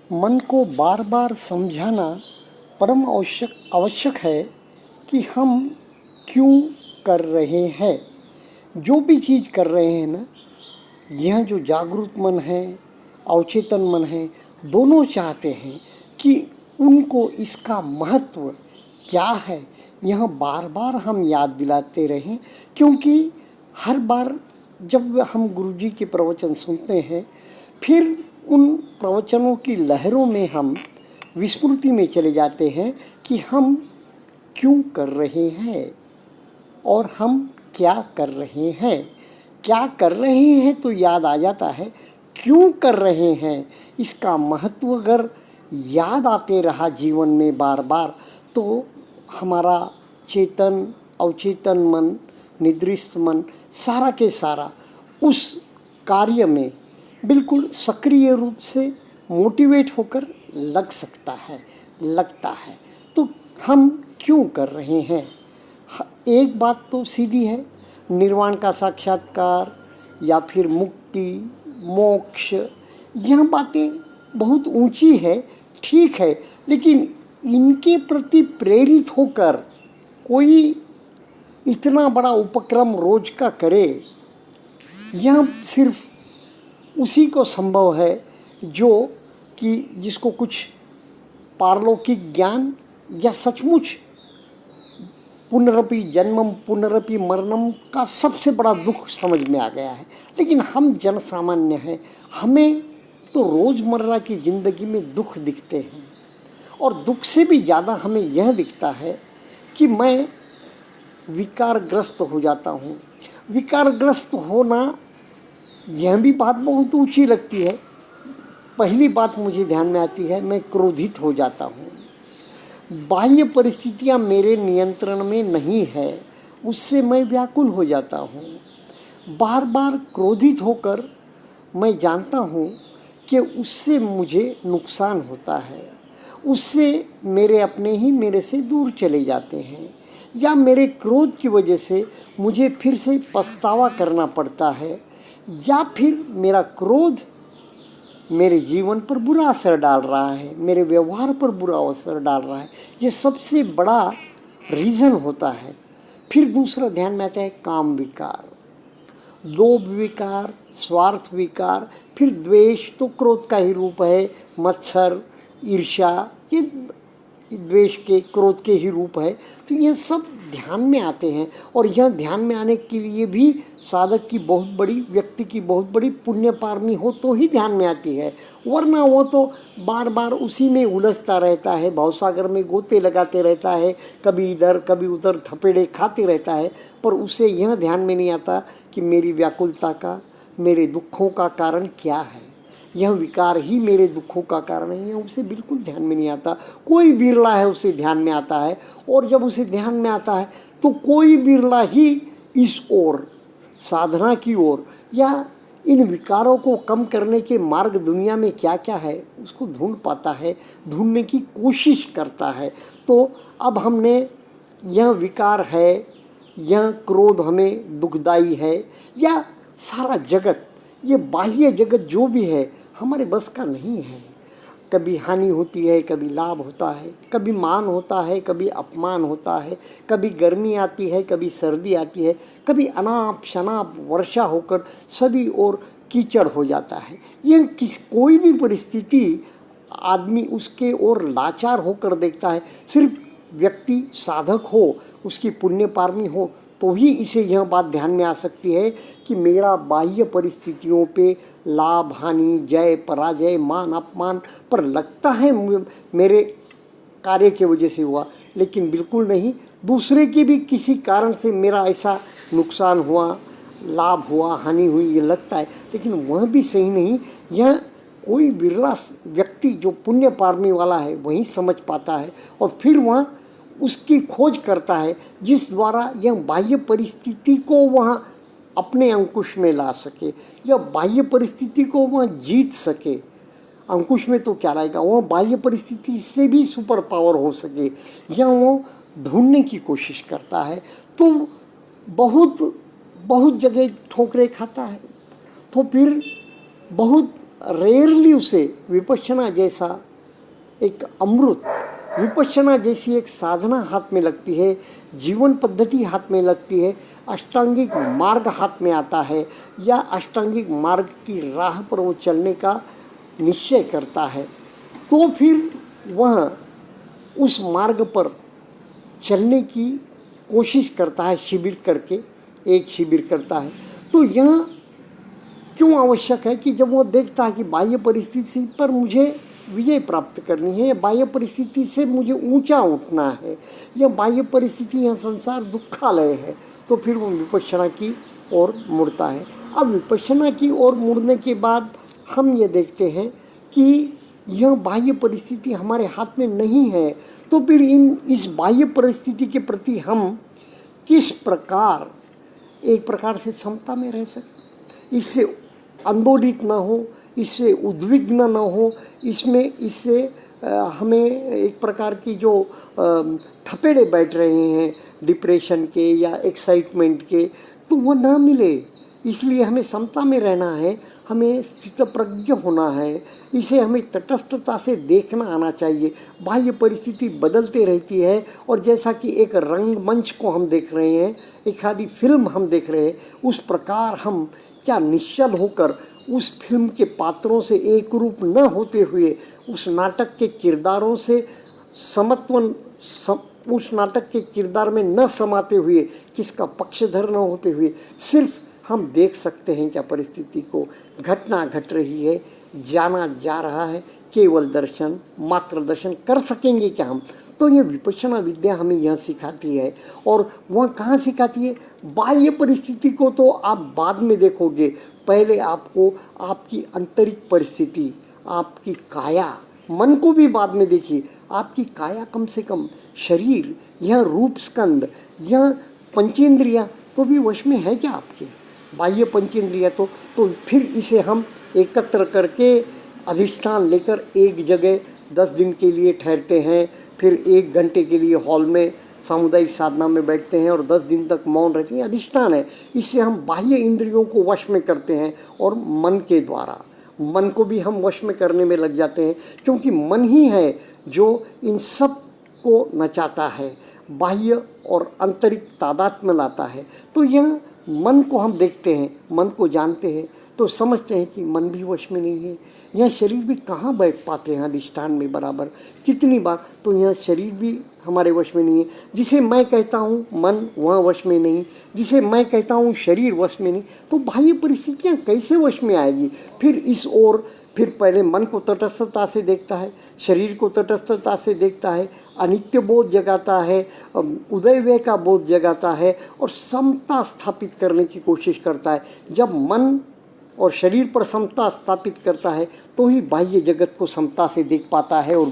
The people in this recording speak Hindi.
मन को बार बार समझाना परम आवश्यक है कि हम क्यों कर रहे हैं। जो भी चीज़ कर रहे हैं ना, यह जो जागरूक मन है, अवचेतन मन है, दोनों चाहते हैं कि उनको इसका महत्व क्या है यह बार बार हम याद दिलाते रहें। क्योंकि हर बार जब हम गुरुजी के प्रवचन सुनते हैं, फिर उन प्रवचनों की लहरों में हम विस्मृति में चले जाते हैं कि हम क्यों कर रहे हैं और हम क्या कर रहे हैं। क्या कर रहे हैं तो याद आ जाता है, क्यों कर रहे हैं इसका महत्व अगर याद आते रहा जीवन में बार बार, तो हमारा चेतन अवचेतन मन, निद्रिस्त मन, सारा के सारा उस कार्य में बिल्कुल सक्रिय रूप से मोटिवेट होकर लगता है। तो हम क्यों कर रहे हैं? एक बात तो सीधी है, निर्वाण का साक्षात्कार या फिर मुक्ति, मोक्ष, यह बातें बहुत ऊंची है, ठीक है, लेकिन इनके प्रति प्रेरित होकर कोई इतना बड़ा उपक्रम रोज का करे, यह सिर्फ उसी को संभव है जो कि जिसको कुछ पारलौकिक ज्ञान या सचमुच पुनरपि जन्मम पुनरपि मरणम का सबसे बड़ा दुख समझ में आ गया है। लेकिन हम जन सामान्य हैं, हमें तो रोज़मर्रा की ज़िंदगी में दुख दिखते हैं, और दुख से भी ज़्यादा हमें यह दिखता है कि मैं विकारग्रस्त हो जाता हूँ। विकारग्रस्त होना, यह भी बात बहुत ऊंची लगती है। पहली बात मुझे ध्यान में आती है, मैं क्रोधित हो जाता हूँ। बाह्य परिस्थितियाँ मेरे नियंत्रण में नहीं है, उससे मैं व्याकुल हो जाता हूँ। बार बार क्रोधित होकर मैं जानता हूँ कि उससे मुझे नुकसान होता है, उससे मेरे अपने ही मेरे से दूर चले जाते हैं, या मेरे क्रोध की वजह से मुझे फिर से पछतावा करना पड़ता है, या फिर मेरा क्रोध मेरे जीवन पर बुरा असर डाल रहा है, मेरे व्यवहार पर बुरा असर डाल रहा है। ये सबसे बड़ा रीज़न होता है। फिर दूसरा ध्यान में आता है काम विकार, लोभ विकार, स्वार्थ विकार, फिर द्वेष तो क्रोध का ही रूप है, मत्सर, ईर्ष्या, ये द्वेष के क्रोध के ही रूप है। तो यह सब ध्यान में आते हैं, और यह ध्यान में आने के लिए भी साधक की बहुत बड़ी, व्यक्ति की बहुत बड़ी पुण्य पारमी हो तो ही ध्यान में आती है, वरना वो तो बार बार उसी में उलझता रहता है, भवसागर में गोते लगाते रहता है, कभी इधर कभी उधर थपेड़े खाते रहता है, पर उसे यह ध्यान में नहीं आता कि मेरी व्याकुलता का, मेरे दुखों का कारण क्या है। यह विकार ही मेरे दुखों का कारण है, यह उसे बिल्कुल ध्यान में नहीं आता। कोई बिरला है उसे ध्यान में आता है, और जब उसे ध्यान में आता है तो कोई बिरला ही इस ओर, साधना की ओर, या इन विकारों को कम करने के मार्ग दुनिया में क्या क्या है उसको ढूंढ पाता है, ढूंढने की कोशिश करता है। तो अब हमने यह विकार है, यह क्रोध हमें दुखदाई है, या सारा जगत, ये बाह्य जगत जो भी है हमारे बस का नहीं है। कभी हानि होती है, कभी लाभ होता है, कभी मान होता है, कभी अपमान होता है, कभी गर्मी आती है, कभी सर्दी आती है, कभी अनाप शनाप वर्षा होकर सभी ओर कीचड़ हो जाता है। यह कोई भी परिस्थिति आदमी उसके ओर लाचार होकर देखता है। सिर्फ व्यक्ति साधक हो, उसकी पुण्य पारमी हो, तो ही इसे यह बात ध्यान में आ सकती है कि मेरा बाह्य परिस्थितियों पे लाभ हानि, जय पराजय, मान अपमान पर लगता है मेरे कार्य की वजह से हुआ, लेकिन बिल्कुल नहीं, दूसरे के भी किसी कारण से मेरा ऐसा नुकसान हुआ, लाभ हुआ, हानि हुई, ये लगता है, लेकिन वह भी सही नहीं। यह कोई बिरला व्यक्ति जो पुण्य पारमी वाला है वही समझ पाता है, और फिर वह उसकी खोज करता है जिस द्वारा यह बाह्य परिस्थिति को वह अपने अंकुश में ला सके, या बाह्य परिस्थिति को वह जीत सके। अंकुश में तो क्या रहेगा, वह बाह्य परिस्थिति से भी सुपर पावर हो सके, यह वो ढूंढने की कोशिश करता है। तो बहुत जगह ठोकरें खाता है, तो फिर बहुत रेयरली उसे विपश्यना जैसा एक अमृत, विपश्यना जैसी एक साधना हाथ में लगती है, जीवन पद्धति हाथ में लगती है, अष्टांगिक मार्ग हाथ में आता है या अष्टांगिक मार्ग की राह पर वो चलने का निश्चय करता है, तो फिर वह उस मार्ग पर चलने की कोशिश करता है, शिविर करके एक शिविर करता है। तो यह क्यों आवश्यक है कि जब वो देखता है कि बाह्य परिस्थिति पर मुझे विजय प्राप्त करनी है, या बाह्य परिस्थिति से मुझे ऊंचा उठना है, या बाह्य परिस्थिति यह संसार दुखालय है, तो फिर वो विपश्यना की ओर मुड़ता है। अब विपश्यना की ओर मुड़ने के बाद हम ये देखते हैं कि यह बाह्य परिस्थिति हमारे हाथ में नहीं है, तो फिर इस बाह्य परिस्थिति के प्रति हम किस प्रकार एक प्रकार से समता में रह सकते, इससे आंदोलित न हो, इससे उद्विग्न न हो, इससे हमें एक प्रकार की जो थपेड़े बैठ रहे हैं डिप्रेशन के या एक्साइटमेंट के, तो वो ना मिले। इसलिए हमें समता में रहना है, हमें स्थितप्रज्ञ होना है, इसे हमें तटस्थता से देखना आना चाहिए। बाह्य परिस्थिति बदलते रहती है, और जैसा कि एक रंगमंच को हम देख रहे हैं, एक आदि फिल्म हम देख रहे हैं, उस प्रकार हम क्या निश्चल होकर उस फिल्म के पात्रों से एक रूप न होते हुए, उस नाटक के किरदारों से उस नाटक के किरदार में न समाते हुए, किसका पक्षधर न होते हुए, सिर्फ हम देख सकते हैं क्या परिस्थिति को, घटना घट रही है, जाना जा रहा है, केवल दर्शन, मात्र दर्शन कर सकेंगे क्या हम। तो ये विपश्यना विद्या हमें यह सिखाती है। और वह कहाँ सिखाती है? बाह्य परिस्थिति को तो आप बाद में देखोगे, पहले आपको आपकी आंतरिक परिस्थिति, आपकी काया, मन को भी बाद में देखिए। आपकी काया, कम से कम शरीर, यह रूप स्कंद, यह पंचेंद्रियाँ तो भी वश में है क्या आपके? बाह्य पंचेंद्रियाँ तो फिर इसे हम एकत्र करके अधिष्ठान लेकर एक जगह 10 दिन के लिए ठहरते हैं, फिर 1 घंटे के लिए हॉल में सामुदायिक साधना में बैठते हैं और 10 दिन तक मौन रहते हैं। अधिष्ठान है, इससे हम बाह्य इंद्रियों को वश में करते हैं, और मन के द्वारा मन को भी हम वश में करने में लग जाते हैं, क्योंकि मन ही है जो इन सब को नचाता है, बाह्य और आंतरिक तादात्म्य लाता है। तो यह मन को हम देखते हैं, मन को जानते हैं, तो समझते हैं कि मन भी वश में नहीं है। यह शरीर भी कहाँ बैठ पाते हैं अधिष्ठान में बराबर, कितनी बार, तो यह शरीर भी हमारे वश में नहीं है। जिसे मैं कहता हूँ मन, वह वश में नहीं, जिसे मैं कहता हूँ शरीर वश में नहीं, तो बाह्य परिस्थितियाँ कैसे वश में आएगी? फिर इस ओर फिर पहले मन को तटस्थता से देखता है, शरीर को तटस्थता से देखता है, अनित्य बोध जगाता है, उदयव्यय का बोध जगाता है, और समता स्थापित करने की कोशिश करता है। जब मन और शरीर पर समता स्थापित करता है, तो ही बाह्य जगत को समता से देख पाता है और